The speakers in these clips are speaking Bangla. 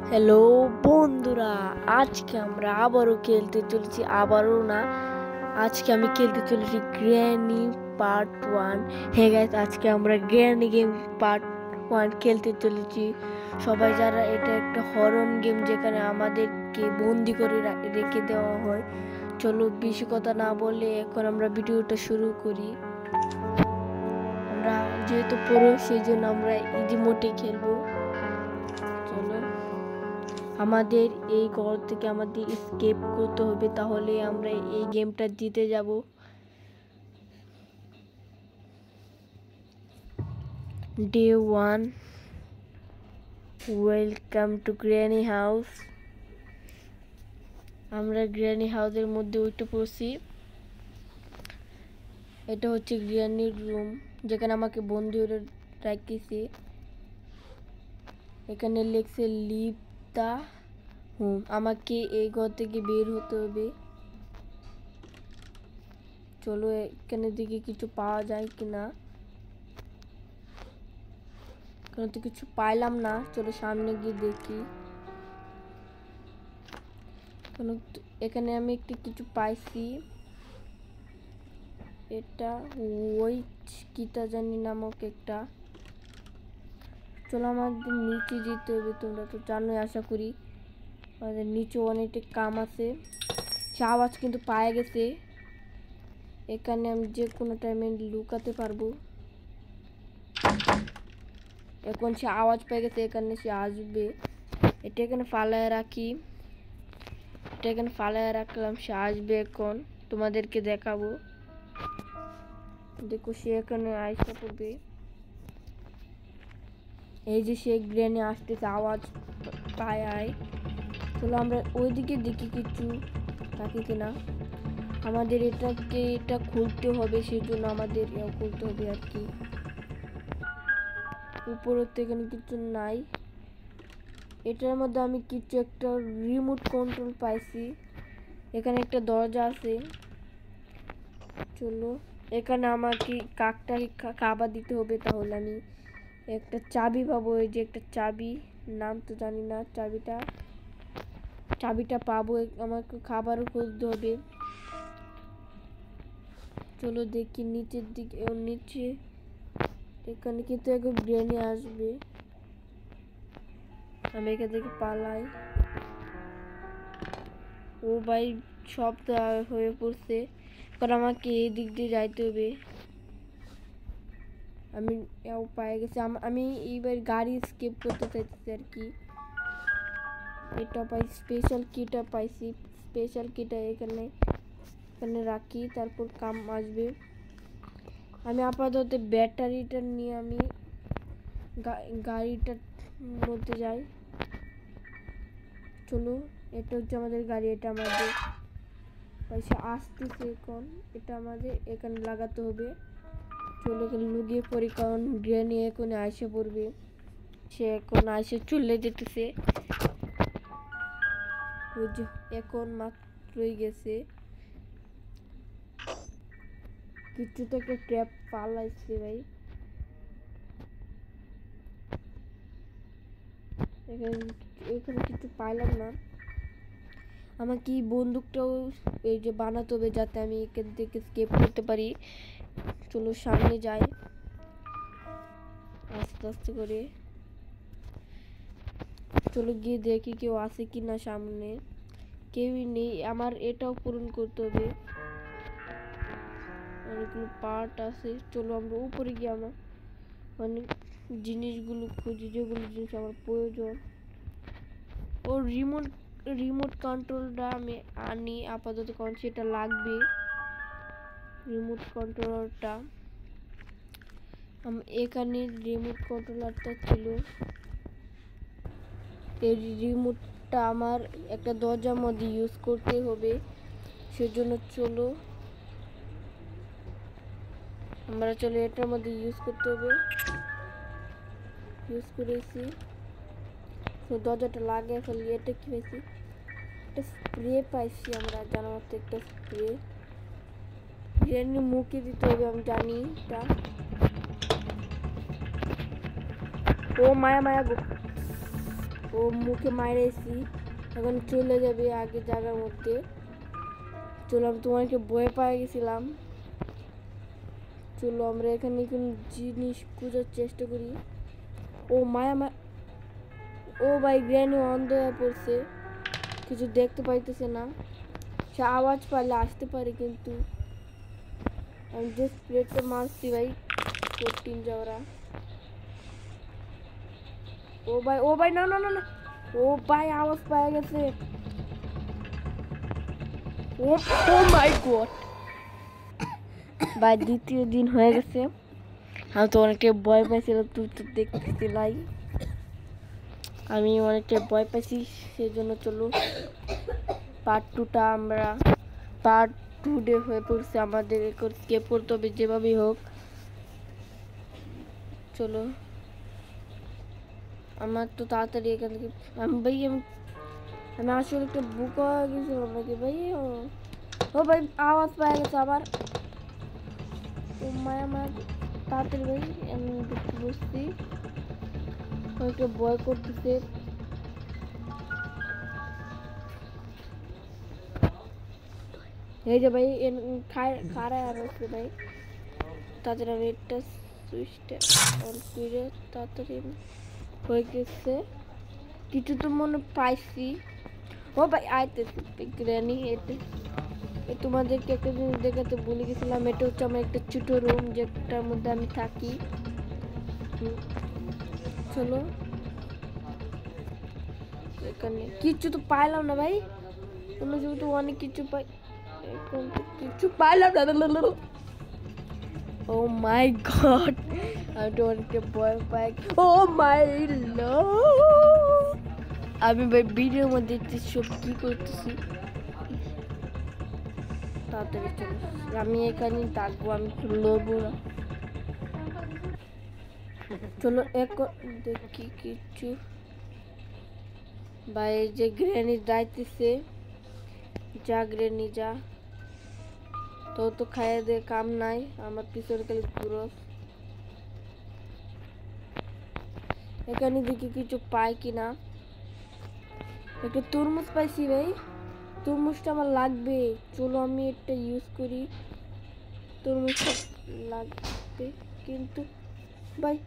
হ্যালো বন্ধুরা, আজকে আমরা আবারও খেলতে চলেছি। আবারও না, আজকে আমি খেলতে চলেছি গ্র্যানি পার্ট 1। হ্যাঁ গাইস, আজকে আমরা গ্র্যানি গেম পার্ট 1 খেলতে চলেছি। সবাই যারা, এটা একটা হরর গেম যেখানে আমাদেরকে বন্দি করে রেখে দেওয়া হয়। চলো বেশি কথা না বলে এখন আমরা ভিডিওটা শুরু করি। আমরা যেহেতু পড়ো, সেই জন্য আমরা ইজি মোডে খেলবো। চলো, আমাদের এই ঘর থেকে আমাদের এসকেপ করতে হবে, তাহলে আমরা এই গেমটা জিতে যাব। Day 1, welcome to granny house. আমরা গ্র্যানি হাউসের মধ্যে উঠে পড়ছি। এটা হচ্ছে গ্র্যানির রুম, যেখানে আমাকে বন্দি করে রাখিয়েছে। এখানে লেখছে লিভ দা হোম। আমাকে এই ঘর থেকে বের হতে হবে। চলো এখানে দিকে কিছু পাওয়া যায় কিনা, কারণ তো কিছু পাইলাম না। চলো সামনে গিয়ে দেখি। এখানে আমি একটু কিছু পাইছি। এটা ওই কিটা জানি নামক একটা। চলো আমাদের নিচে যেতে হবে, তোমরা তো জানোই আশা করি। আমাদের নিচে অনেকটা কাম আছে। সে আওয়াজ কিন্তু পায়ে গেছে। এখানে আমি যে কোনো টাইমে লুকাতে পারবো। এখন সে আওয়াজ পেয়ে গেছে, এখানে সে আসবে। এটা এখানে ফালায় রাখি। এটা এখানে ফালায় রাখলাম, সে আসবে এখন, তোমাদেরকে দেখাবো। দেখো সে এখানে আইসা পড়বে। এই যে সে গ্রেনে আসতেছে, আওয়াজ পায়। চলো আমরা ওইদিকে দেখি কিছু থাকে কিনা। আমাদের এটা খুলতে হবে, সেই জন্য আমাদের খুলতে হবে আর কি। উপরের তো এখানে কিছু নাই। এটার মধ্যে আমি কিছু একটা রিমোট কন্ট্রোল পাইছি। এখানে একটা দরজা আছে। চলো এখানে আমাকে কাকটাকে খাবার দিতে হবে, তাহলে আমি একটা চাবি পাবো। এই যে একটা চাবি, নাম তো জানি না। চাবিটা পাবো, আমাকে খাবারও খুঁজতে হবে। চলো দেখি নিচের দিকে। নিচে এখানে কিন্তু একবার ব্রেনে আসবে। আমি এখান থেকে পালাই। ও ভাই, সব তো হয়ে পড়ছে। কারণ আমাকে এই দিক দিয়ে যাইতে হবে। আমি পায়ে গেছি। আমি এইবার গাড়ি স্কেপ করতে চাইতেছি আর কি। এটা পাইছি, স্পেশাল কিটা পাইছি। স্পেশাল কিটা এখানে রাখি, তারপর কাম আসবে। আমি আপাতত ব্যাটারিটা নিয়ে আমি গাড়িটার মধ্যে যাই। চলো, এটা হচ্ছে আমাদের গাড়ি। এটা আমাদের পয়সা আসতেছে এখন। এটা আমাদের এখানে লাগাতে হবে। চলো এখানে লুকিয়ে পড়ি, কারণ গ্র্যানি এখন আইসে পড়বে। সে এখন আইসে চলে যেতেছে। ওই যে এখন মাত্রই গেছে। কিছু তো একটা ট্র্যাপ পালাইছে ভাই। এখানে কিছু পাইলাম না। আমাকে এই বন্দুকটাও এই যে বানাতে হবে, যাতে আমি এখান থেকে স্কেপ করতে পারি। চলো সামনে যাই আস্তে আস্তে করে। চলো গিয়ে দেখি কেউ আছে কি না সামনে। কেউই নেই। আমার এটাও পূরণ করতে হবে, অনেকগুলো পার্ট আছে। চলো আমরা উপরে গিয়ে আমার অনেক জিনিসগুলো খুঁজি, যেগুলো জিনিস আমার প্রয়োজন। ও রিমোট কন্ট্রোলটা আমি আনি আপাতত, কারণ সেটা লাগবে। রিমোট কন্ট্রোলারটা এখানে রিমোট কন্ট্রোলারটা ছিল। এই রিমোটটা আমার একটা দরজার মধ্যে ইউজ করতে হবে, সেজন্য চলো আমরা এটার মধ্যে ইউজ করতে হবে। ইউজ করেছি, তো দরজাটা লাগিয়ে ফেলি। এটা কি পাইছি? একটা স্প্রে পাইছি আমরা, জানার মতো একটা স্প্রে। বিরিয়ানি মুখে দিতে হবে, আমি জানি এটা। ও মায়া গো, ও ও মুখে মাইরেছি, এখন চলে যাবে আগে জায়গার মধ্যে। চলো আমি তোমাকে ভয় পেয়ে গেছিলাম। চলো আমরা এখানে কোনো জিনিস খোঁজার চেষ্টা করি। ও মায়া ও ভাই গ্র্যানি অন্ধ হয়ে পড়ছে, কিছু দেখতে পাইতেছে না। সে আওয়াজ পাইলে আসতে পারে, কিন্তু আমি জাস্ট প্লেটটা মারছি ভাই, 14 যাওয়ারা। ও ভাই না না না না, ও ভাই আওয়াজ পাওয়া গেছে। ও মাই গড ভাই, দ্বিতীয় দিন হয়ে গেছে। আমি তো অনেকটা ভয় পাইছিলাম, তুই তো দেখতেছিলাই আমি অনেকটা ভয় পাইছি, সেই জন্য চলো পার্ট 2টা আমরা পার্ট 2 ডে হয়ে পড়ছে আমাদের, স্কেপ করতে হবে যেভাবেই হোক। চলো আমার তো তাড়াতাড়ি এখান থেকে, আমি আসলে একটা বুক হয়ে গেছিলাম নাকি ভাই। ও ভাই আওয়াজ পাওয়া গেছে আবার। ও মায়া তাড়াতাড়ি ভাই, আমি বুঝছি একটা ভয় করতেছে। এই যে ভাই খাড়া আর হচ্ছে ভাই, তাড়াতাড়ি আমি একটা সুইচটা অন করে তাড়াতাড়ি হয়ে গেছে। কিছু তো মনে পাইছি। ও ভাই আইতেছি গ্র্যানি, তোমাদেরকে একটা জিনিস দেখাতে ভুলে গেছিলাম। এটা হচ্ছে আমার একটা ছোট রুম, যেটার মধ্যে আমি থাকি। চলো এখানে কিছু তো পাইলাম না ভাই, অন্য জায়গায় তো অনেক কিছু পাই, এখন তো কিছু পাইলাম না। ও মাই গড, আমি তো অনেকটা ভয় পাই। ও মাই লর্ড, আমি ভাই ভিডিওর মধ্যে সব কি করতেছি। তাড়াতাড়ি চলো, আমি এখানে থাকবো, আমি লড়বো না। চলো এখন দেখি কিছু ভাই, যে গ্র্যানি যাইতেছে, যা গ্র্যানি যা, তো খাইয়ে দে, কাম নাই, আমার পিছনে খালি ঘুরো। এখানে দেখি কিছু পাই কিনা। একটা তরমুজ পাইছি ভাই, তরমুজটা আমার লাগবে। চলো আমি এটা ইউজ করি, তরমুজটা লাগবে কিন্তু ভাই।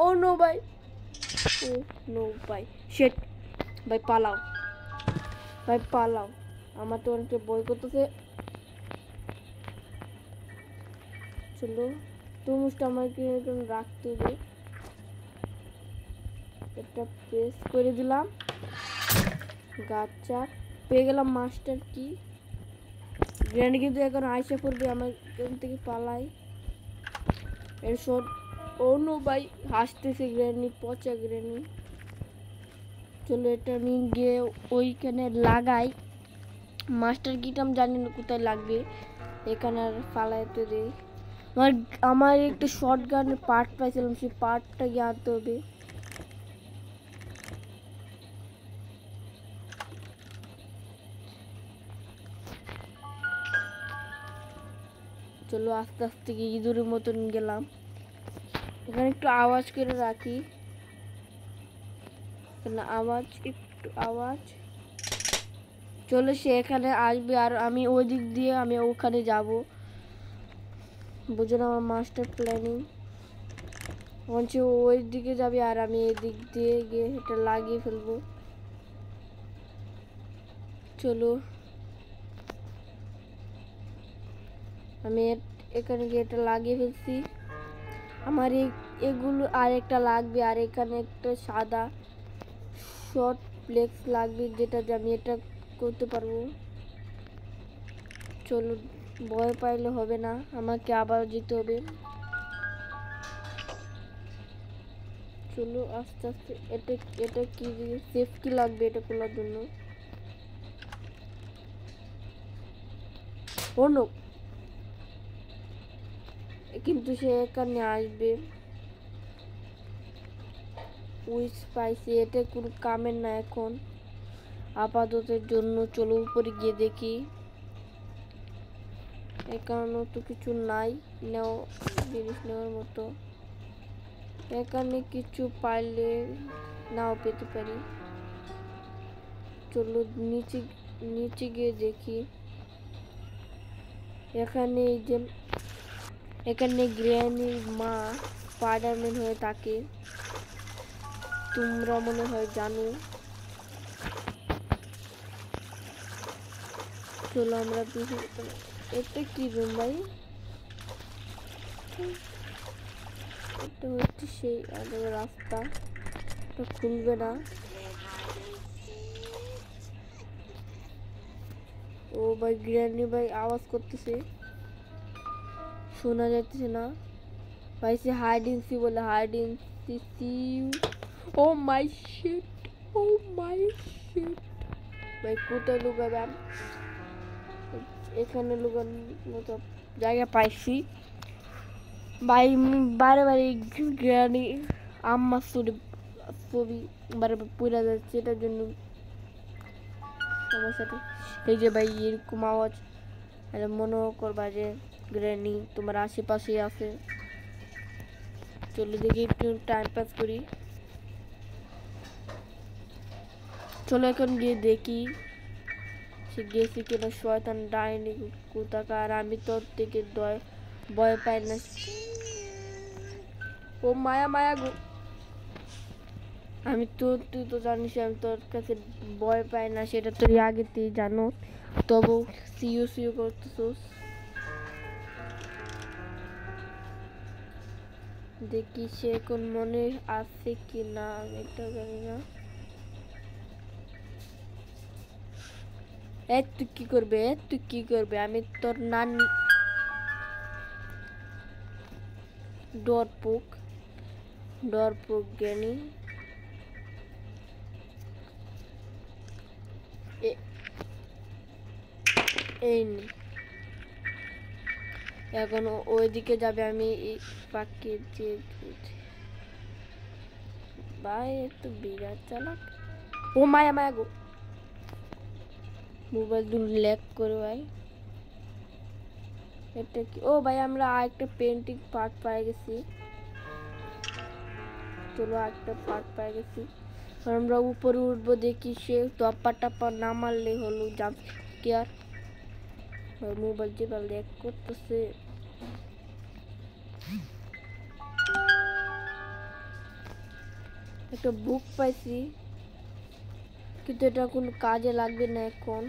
ও নো ভাই, ও নো ভাই, শেট ভাই, পালাও ভাই পালাও, আমার তো অনেকটা ভয় করতেছে। চলো তরমুজটা আমাকে রাখতে হবে, এটা প্রেস করে দিলাম, গাছ পেয়ে গেলাম। মাস্টার কি গ্র্যান্ড কিন্তু এখন আইসা পড়বে আমার এখান থেকে, পালাই এর শট। ও নো ভাই, হাসতেছে গ্র্যানি, পচা গ্র্যানি। চলো এটা আমি গিয়ে ওইখানে লাগাই, মাস্টার কিটা আমি জানি না কোথায় লাগবে, এখানে আর ফালাইতে দেই। আমার একটা শর্ট গানের পার্ট পাইছিলাম, সেই পার্টটা গিয়ে আনতে হবে। চলো আস্তে আস্তে গিয়ে ইঁদুরের মতন গেলাম, এখানে একটু আওয়াজ করে রাখি, আওয়াজ একটু আওয়াজ। চলো সে এখানে আসবে আর আমি ওই দিক দিয়ে আমি ওখানে যাব, বুঝো না আমার মাস্টার প্ল্যানিং। বলছি ওই দিকে যাবে আর আমি এই দিক দিয়ে গিয়ে এটা লাগিয়ে ফেলবো। চলো আমি এখানে গিয়ে এটা লাগিয়ে ফেলছি, আমার এগুলো আর একটা লাগবে, আর এখানে একটা সাদা শর্ট ফ্লেক্স লাগবে, যেটা আমি এটা করতে পারবো। চলো ভয় পাইলে হবে না, আমাকে আবার যেতে হবে। চলো আস্তে আস্তে, এটা কি সেফটি লাগবে এটা খোলার জন্য। ও নো, কিন্তু সে এখানে আসবে। উইচ পাইছি, এটা কোনো কামের না এখন আপাততের জন্য। চলো উপরে গিয়ে দেখি, এখানেও তো কিছু নাই জিনিস নেওয়ার মতো, এখানে কিছু পাইলে নাও পেতে পারি। চলো নিচে নিচে গিয়ে দেখি। এখানে এই যে এখানে গ্র্যানির মা স্পাইডারম্যান হয়ে থাকে, তোমরা মনে হয় জানো। চলো আমরা এটা কি রুম ভাই? এটা হচ্ছে সেই রাস্তা, এটা খুলবে না। ও ভাই গ্র্যানি ভাই আওয়াজ করতেছে, শোনা যাচ্ছে না ভাই। সে হাইডিং সি বলে, হাইডিং সি। ও মাই শিট, ও মাই শিট ভাই, কোথায় লুকাবেন? এখানে লুকানোর মতো জায়গা পাইছি ভাই। বারে বারে গ্র্যানি আম্মার ছবি বারে পুরা যাচ্ছে, এটার জন্য আমার সাথে এই যে ভাই এরকম আওয়াজ। মনে করবা যে গ্র্যানি তোমার আশেপাশে আছে। চলো দেখি একটু টাইম পাস করি। চলো এখন গিয়ে দেখি সে গেছে কিনা। শয়তান ডাইনি কোথাকার, আমি তোর থেকে ভয় পাই না। ও মায়া মায়া গো, আমি তো, তুই তো জানিস আমি তোর কাছে ভয় পাই না, সেটা তুই আগে তুই জানো, তবু সিও সিও করতেছোস। দেখি সে এখন মনে আছে কি না, আমি এটা জানি না। তুই কি করবে, তুই কি করবে? আমি তোর নানি। ডরপোক গ্র্যানি। এই নে, এখন ওইদিকে যাবে, আমি এই পাখি যে ভাই একটু বিরাট চালাক। ও মায়া মায়া গো, মোবাইল দু ল্যাগ করে ভাই। এটা কি? ও ভাই আমরা আরেকটা পেন্টিং পার্ট পাই গেছি। চলো আরেকটা পার্ট পাই গেছি, আমরা উপরে উঠবো। দেখি সে টপ্পা টাপ্পা না মারলে হলো জাম্প স্কেয়ার। মোবাইল যে ল্যাগ করতেছে। একটা বুক পাইছি, কিন্তু এটা কোনো কাজে লাগবে না এখন।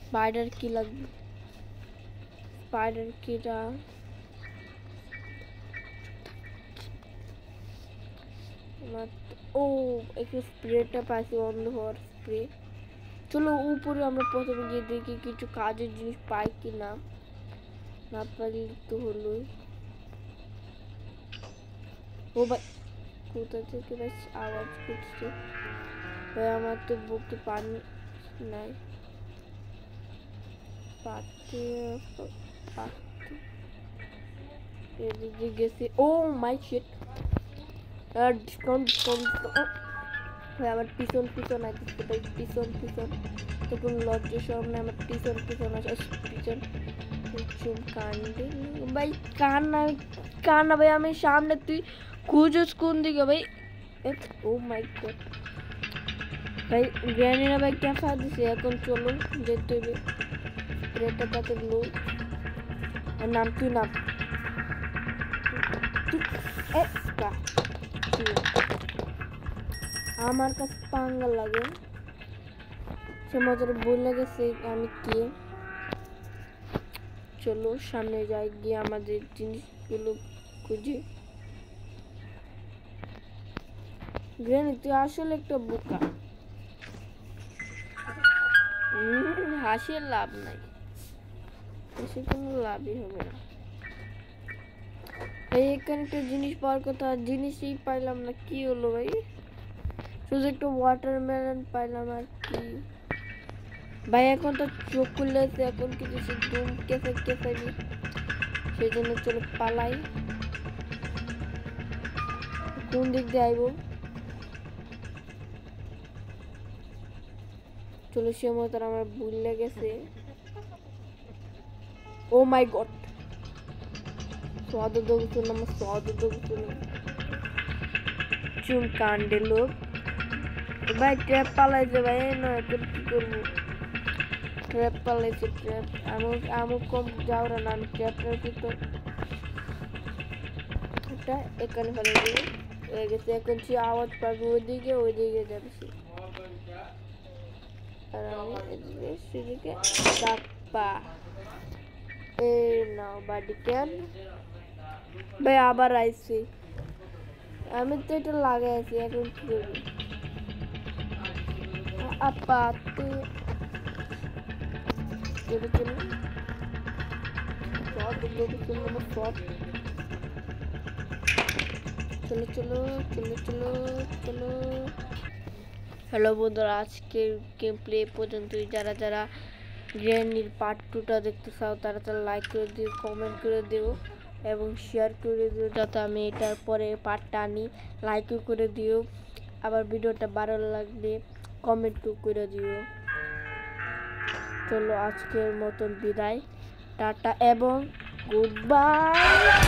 স্পাইডার কি লাগবে? স্পাইডার কিটা ও একটু স্প্রেটা পাইছি, অন্ধ হওয়ার স্প্রে। চলো উপরে আমরা প্রথমে গিয়ে দেখি কিছু কাজের জিনিস পাই কি না, না পাইলে তো হলোই। ও ভাই কোথা থেকে ভাই আওয়াজ করছে ভাই? আমার তো বুকে পানি নাই, পাতে এদিকে গেছে। ও মাই শিট, ডিসকাউন্ট ভাই আমার পিছন পিছন আসছে ভাই, পিছন তো কোনো লজ্জা সব না, আমার পিছন আসে পিছন। কান্দে ভাই, কান্না ভাই, আমি সামনে, তুই খুঁজোস কোন দিকে ভাই? ও মাই গড ভাই, গ্র্যানিরা ভাই ক্যাফা দিছে। এখন চলো যেতে হবে, স্প্রেটা তাতে লো। নাম তুই নাম, আমার কাছে পাঙ্গা লাগে, সে মজার বলে গেছে আমি কে। চলো সামনে যাই, গিয়ে আমাদের জিনিসগুলো খুঁজে। গ্র্যানি তুই আসলে একটা বোকা, হাসির লাভ নাই, হাসি কোনো লাভই হবে না। এখানে একটা জিনিস পাওয়ার কথা, জিনিসই পাইলাম না, কি হলো ভাই? শুধু একটা ওয়াটারমেলন পাইলাম আর কি ভাই। এখন তো চোখ খুললেছে, এখন কিছু ধুম কেসে সেই জন্য চলো পালাই। কোন দিক দিয়ে আইব? চলো সে মতো আমার ভুলে গেছে। ও মাই গড, চুম কাণ্ডে লোক। ভাই ট্র্যাপ পালাইছে ভাই, নয় তোর কি করবো? ট্র্যাপ পালাইছে, ট্র্যাপ। আমি কম যাও রে না, আমি ট্র্যাপটার ভিতর এটা এখানে ফেলে দিই। হয়ে গেছে, এখন সে আওয়াজ পাবে ওইদিকে যাচ্ছি। আর আমি এদিকে সেদিকে চাপা। এই নাও বাড়ি কেন ভাই আবার আইছি। আমি তো এটা লাগাইছি, এখন কি করবো? আপা তুই চলো চলো চলো চলো চলো চলো চলো। হ্যালো বন্ধুরা, আজকের গেম প্লে পর্যন্তই। যারা যারা গ্র্যানির পার্ট 2টা দেখতে চাও তারা তারা লাইক করে দিও, কমেন্ট করে দিও এবং শেয়ার করে দিও, যাতে আমি এটার পরে পার্টটা আনি। লাইকও করে দিও, আবার ভিডিওটা ভালো লাগলে কমেন্টও করে দিও। চলো আজকের মতন বিদায়, টাটা এবং গুড বাই।